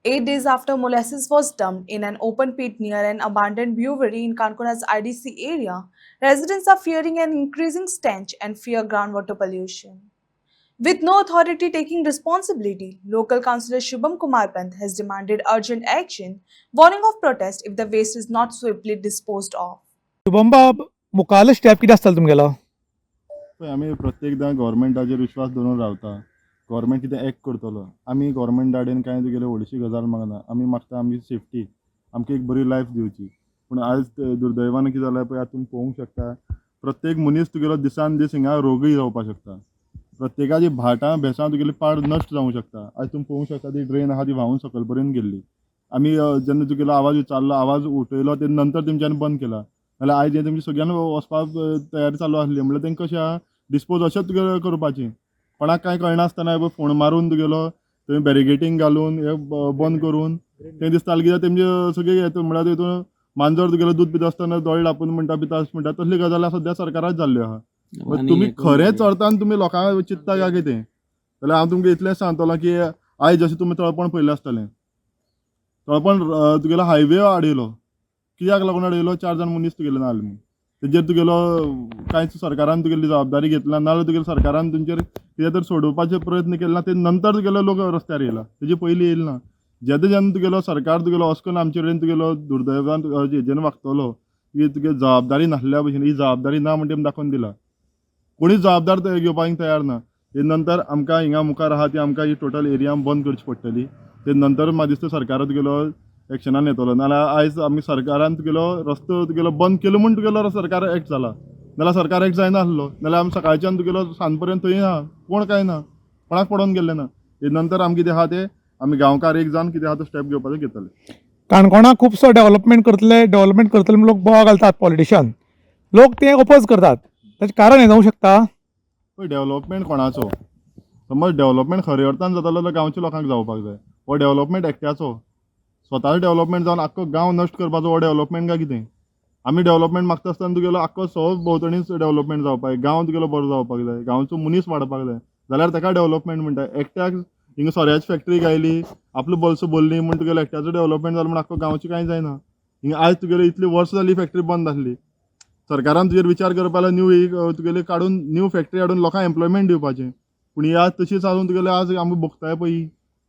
8 days after molasses was dumped in an open pit near an abandoned brewery in Kankona's IDC area, residents are fearing an increasing stench and fear groundwater pollution. With no authority taking responsibility, local councillor Shubham Kumar Pant has demanded urgent action, warning of protest if the waste is not swiftly disposed of. Shubham बाब मुखारलो step कितें आसतलो तुमगेलो? पळय आमी प्रत्येकदां गव्हर्मेंटाचेर विश्वास दवरून रावता. Government कितें act करतलो. आमी गव्हर्मेंट कडेन कांय तुगेले व्हडलीशी गजाल मागना. आमी मागता आमची सेफ्टी, आमकां एक बरी लायफ दिवची. पूण आयज दुर्दैवान कितें जालां पळय आतां तुमी पळोवंक शकता. प्रत्येक मनीस तुगेलो दिसान दीस हिंगा रोगूय जावपाक शकता. प्रत्येकाची भाटां भेसां तुगेली पाड नश्ट जावंक शकता. आयज तुमी पळोवंक शकता ती ड्रेन आहा ती व्हांवून सकयल पर्यंत गेल्ली. आमी जेन्ना तुगेलो आवाज विचारलो, आवाज उठयलो ते नंतर तेंच्यांनी बंद केला. नाल्यार आयज हें तेंची सगळ्यांना वचपाक तयारी चालू आसली म्हणल्यार तेंकां कशें आहा डिस्पोज अशेंच तुगेलें करपाचें. कोणाक कांय कळनासतना फोण मारून तुगेलो थंय बॅरिगेटींग घालून हें बंद करून तें दिसतालें कित्याक तेंचे सगळे येता म्हळ्यार तितून मांजर तुगेलो दूद पिता आसतना दोळे धांपून म्हणटा पिता अशें म्हणटा तसली गजाली सद्या सरकाराच जाल्ल्यो आहा. तुमी खरेंच अर्थान तुमी लोकांक चिंतता काय कितें जाल्यार हांव तुमकां इतलेंच सांगतलो की आयज जशें तुमी तळपण पळयलें आसतलें. तळपण तुगेलो हायवे आडयलो. कित्याक लागून आडयलो? 4 जाण मनीस तुगेले ना जाले. तेजेर तुगेलो कांयच सरकारान तुगेली जबाबदारी घेतली ना, नाल्यार तुगेले सरकारान तुमचेर कितें तरी सोडोवपाचे प्रयत्न केले ना. ते नंतर तुगेलो लोक रस्त्यार येयला, तेजे पयलीं येयले ना. जेन्ना तुगेलो सरकार तुगेलो वच करून आमचे कडेन तुगेलो दुर्दैवान हेजेन वागतलो की तुगे जबाबदारी नासल्या भशेन ही जबाबदारी ना म्हणटा तेमी दाखोवन दिला. कोणीच जबाबदार घेवपाक तयार ना. हे नंतर आमकां हिंगा मुखार आहा ती आमकां ही टोटल एरिया बंद करची पडटली. ते नंतर म्हाका दिसता सरकार तुगेलो एक्शनान येतलो. नाल्यार आयज आमी सरकारान तुगेलो रस्तो तुगेलो बंद केलो म्हूण तुगेलो सरकार एक्ट जाला. नाल्यार सरकार एक्ट जायना आसलो. नाल्यार आमी सकाळच्यान तुगेलो सांज पर्यंत थंय आहा. कोण काय ना, कोणाक पडोवन गेल्ले ना. हे नंतर आमी कितें आहा ते आमी गांवकार एक जावन कितें आहा तो स्टेप घेवपाचो घेतले. काणकोणाक खुबसो डेव्हलपमेंट करतले म्हणून लोक बोवाळ घालतात पॉलिटिशियन. लोक ते ओपोज करतात. ताचें कारण हें जावंक शकता. पळय डेव्हलपमेंट कोणाचो? समज डेव्हलपमेंट खऱ्या अर्थान जातालो जाल्यार गांवच्या लोकांक जावपाक जाय. हो डेव्हलपमेंट एकट्याचो. स्वताचो डेव्हलपमेंट जावन आख्खो गांव नश्ट करपाचो हो डेव्हलपमेंट काय कितें? आमी डेव्हलपमेंट मागता आसतना तुगेलो आख्खो भोंवतणीच डेव्हलपमेंट जावपाक जाय. गांव तुगेलो बरो जावपाक जाय. गांवचो मनीस वाडपाक जाय. जाल्यार ताका डेव्हलपमेंट म्हणटा. एकट्याक हिंगा सोऱ्याची फॅक्टरी गायली, आपलो बल्स भरली म्हूण तुगेलो एकट्याचो डेव्हलपमेंट जालो म्हूण आख्खो गांवचें कांय जायना. हिंगा आयज तुगेली इतलीं वर्सां जालीं फॅक्टरी बंद आसली. सरकारान तुजेर विचार करपा लागून न्यू तुगेले काडून न्यू फॅक्टरी हाडून लोकांक एम्प्लॉयमेंट दिवपाचें. पूण ही आज तशी चालून तुगेले आज आमी भोगताय पळय